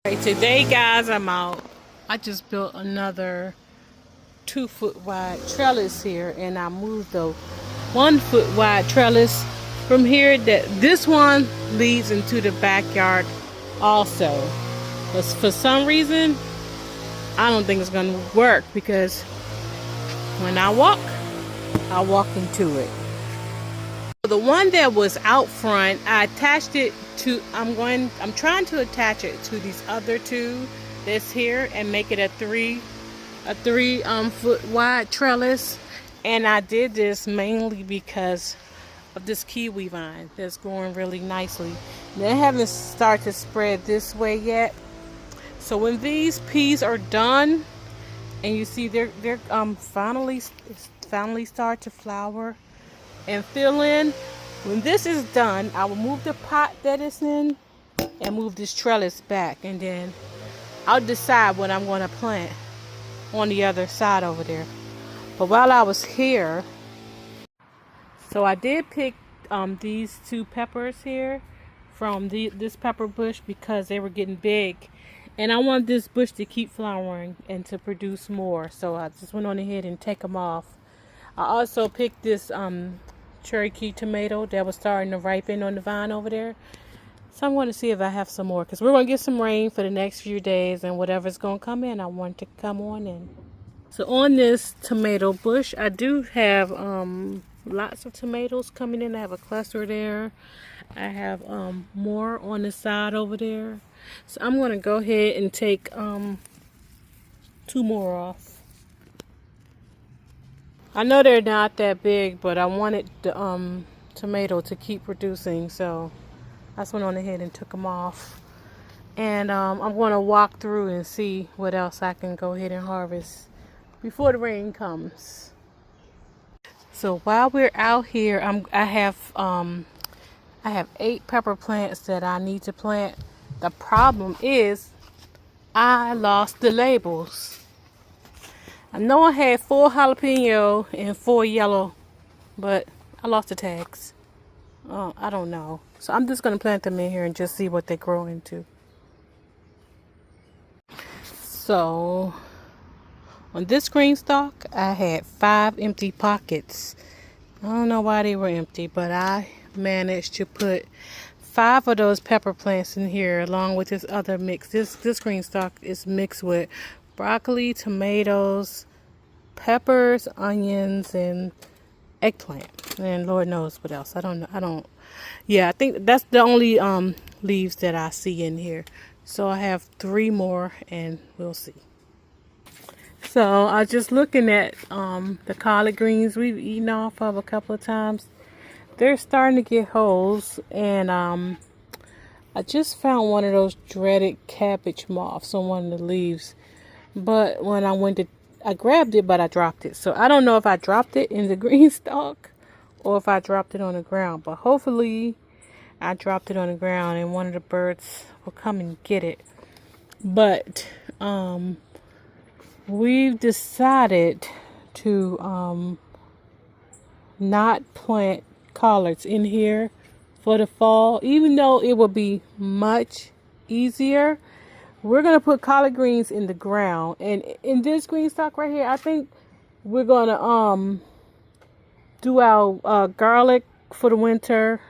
Right, today guys I'm out. I just built another 2-foot wide trellis here, and I moved the 1-foot wide trellis from here. That this one leads into the backyard also, but for some reason I don't think it's gonna work because when I walk into it. The one that was out front, I attached it to, I'm trying to attach it to these other two that's here and make it a three foot wide trellis. And I did this mainly because of this kiwi vine that's growing really nicely. They haven't started to spread this way yet. So when these peas are done, and you see they're finally start to flower and fill in. When this is done, I will move the pot that it's in and move this trellis back, and then I'll decide what I'm going to plant on the other side over there. But while I was here, so I did pick these two peppers here from this pepper bush because they were getting big, and I want this bush to keep flowering and to produce more, so I just went on ahead and take them off. I also picked this Cherokee tomato that was starting to ripen on the vine over there. So I'm going to see if I have some more, because we're going to get some rain for the next few days, and whatever's going to come in, I want to come on in. So on this tomato bush, I do have lots of tomatoes coming in. I have a cluster there. I have more on the side over there. So I'm going to go ahead and take 2 more off. I know they're not that big, but I wanted the tomato to keep producing, so I just went on ahead and took them off. And I'm going to walk through and see what else I can go ahead and harvest before the rain comes. So while we're out here, I have 8 pepper plants that I need to plant. The problem is I lost the labels. I know I had 4 jalapeno and 4 yellow, but I lost the tags. I don't know. So I'm just going to plant them in here and just see what they grow into. So on this green stalk, I had 5 empty pockets. I don't know why they were empty, but I managed to put 5 of those pepper plants in here along with this other mix. This green stalk is mixed with broccoli, tomatoes, peppers, onions, and eggplant, and Lord knows what else. I think that's the only leaves that I see in here. So I have 3 more, and we'll see. So I was just looking at the collard greens we've eaten off of a couple of times. They're starting to get holes, and I just found one of those dreaded cabbage moths on one of the leaves. But when I grabbed it, but I dropped it. So I don't know if I dropped it in the green stalk or if I dropped it on the ground. But hopefully I dropped it on the ground and one of the birds will come and get it. But we've decided to not plant collards in here for the fall, even though it will be much easier. We're going to put collard greens in the ground. And in this green stalk right here, I think we're going to do our garlic for the winter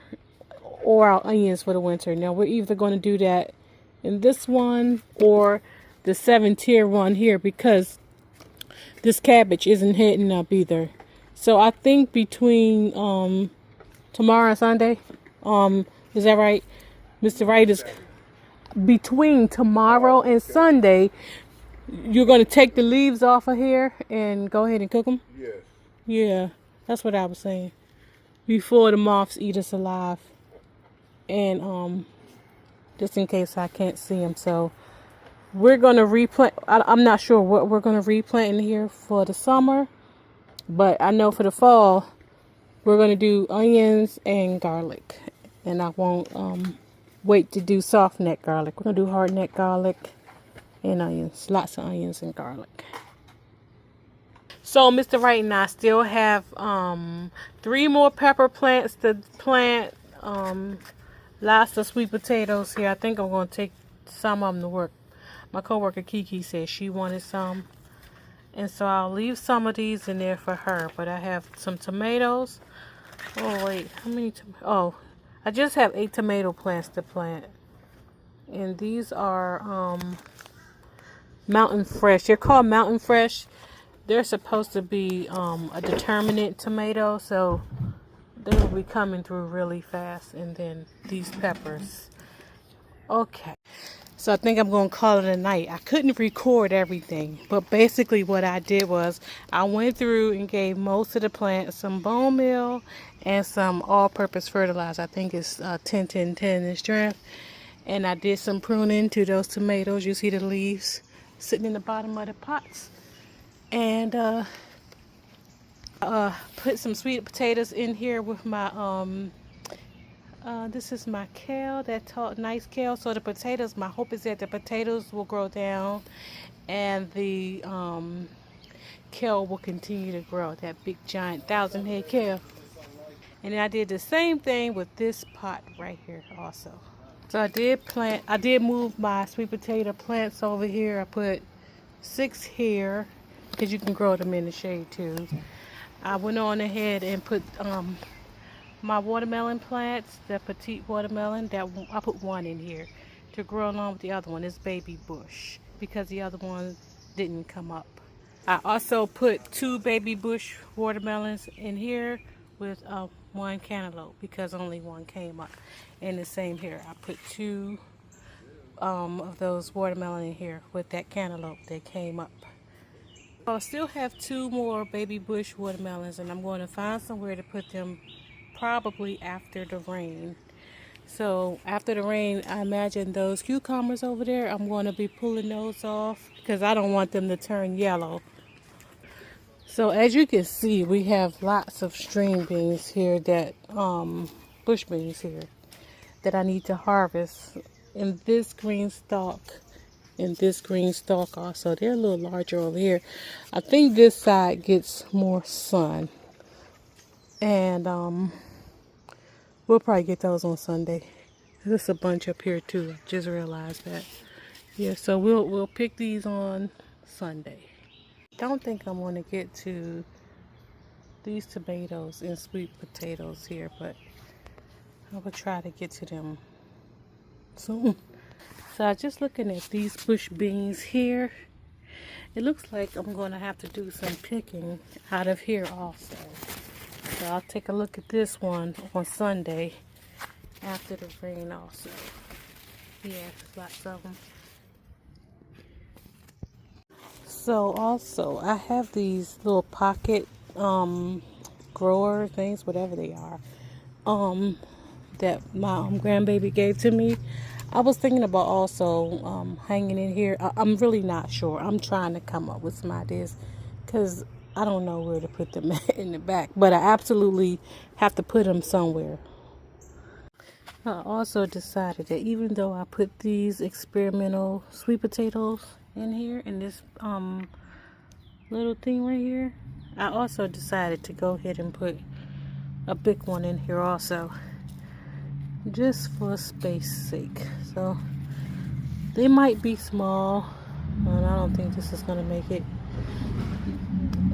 or our onions for the winter. Now, we're either going to do that in this one or the 7-tier one here, because this cabbage isn't hitting up either. So I think between tomorrow and Sunday, is that right? Mr. Wright is... Between tomorrow and Sunday, you're going to take the leaves off of here and go ahead and cook them? Yes. Yeah, that's what I was saying. Before the moths eat us alive. And just in case I can't see them. So we're going to replant. I'm not sure what we're going to replant in here for the summer. But I know for the fall, we're going to do onions and garlic. And I won't... wait to do soft neck garlic. We're going to do hard neck garlic and onions. Lots of onions and garlic. So Mr. Wright and I still have 3 more pepper plants to plant. Lots of sweet potatoes here. I think I'm going to take some of them to work. My coworker Kiki said she wanted some. And so I'll leave some of these in there for her. But I have some tomatoes. Oh, wait. How many tomatoes? Oh, I just have 8 tomato plants to plant. And these are Mountain Fresh. They're called Mountain Fresh. They're supposed to be a determinate tomato. So they will be coming through really fast. And then these peppers. Okay. So I think I'm going to call it a night. I couldn't record everything, but basically what I did was I went through and gave most of the plants some bone meal and some all-purpose fertilizer. I think it's 10-10-10 in strength. And I did some pruning to those tomatoes. You see the leaves sitting in the bottom of the pots. And put some sweet potatoes in here with my this is my kale, that nice kale. So the potatoes, my hope is that the potatoes will grow down and the kale will continue to grow, that big giant 1,000-head kale. And then I did the same thing with this pot right here also. So I did move my sweet potato plants over here. I put 6 here because you can grow them in the shade too. I went on ahead and put my watermelon plants, the petite watermelon, that I put 1 in here to grow along with the other one. It's baby bush because the other one didn't come up. I also put 2 baby bush watermelons in here with 1 cantaloupe because only 1 came up. And the same here. I put 2 of those watermelon in here with that cantaloupe that came up. I'll still have 2 more baby bush watermelons, and I'm going to find somewhere to put them probably after the rain. So after the rain, I imagine those cucumbers over there, I'm going to be pulling those off because I don't want them to turn yellow. So as you can see, we have lots of string beans here, that bush beans here that I need to harvest. In this green stalk, and this green stalk also. They're a little larger over here. I think this side gets more sun. And we'll probably get those on Sunday. There's a bunch up here too. I just realized that. Yeah, so we'll pick these on Sunday. Don't think I'm going to get to these tomatoes and sweet potatoes here, but I will try to get to them soon. So I'm just looking at these bush beans here. It looks like I'm going to have to do some picking out of here also. So I'll take a look at this one on Sunday after the rain also. Yeah, lots of them. So also, I have these little pocket grower things, whatever they are, that my grandbaby gave to me. I was thinking about also hanging in here. I'm really not sure. I'm trying to come up with some ideas because I don't know where to put them in the back. But I absolutely have to put them somewhere. I also decided that even though I put these experimental sweet potatoes in here, in this little thing right here, I also decided to go ahead and put a big one in here also, just for space sake. So they might be small, and I don't think this is going to make it.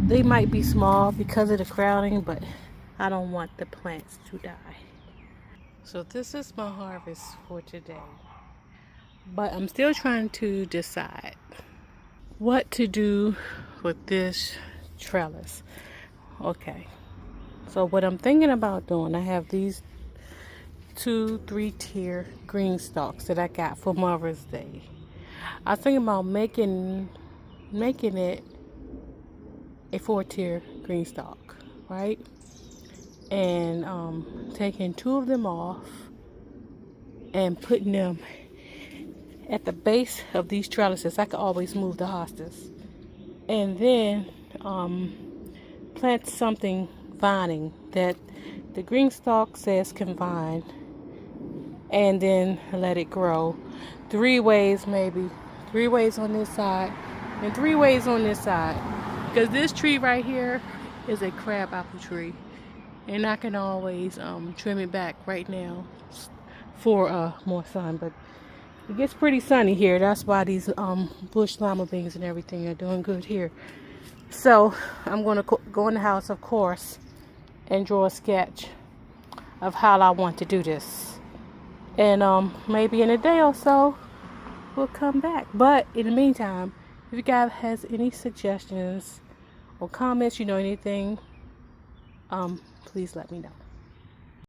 They might be small because of the crowding, but I don't want the plants to die. So this is my harvest for today, but I'm still trying to decide what to do with this trellis. Okay, so what I'm thinking about doing, I have these 2-3 tier green stalks that I got for Mother's Day. I was thinking about making it a 4-tier green stalk, right? And taking 2 of them off and putting them at the base of these trellises. I could always move the hostas, and then plant something vining that the green stalk says can vine, and then let it grow 3 ways, maybe 3 ways on this side and 3 ways on this side, because this tree right here is a crab apple tree, and I can always trim it back right now for more sun. But It gets pretty sunny here. That's why these bush lima beans and everything are doing good here. So I'm going to go in the house, of course, and draw a sketch of how I want to do this. And maybe in a day or so, we'll come back. But in the meantime, if you guys has any suggestions or comments, anything, please let me know.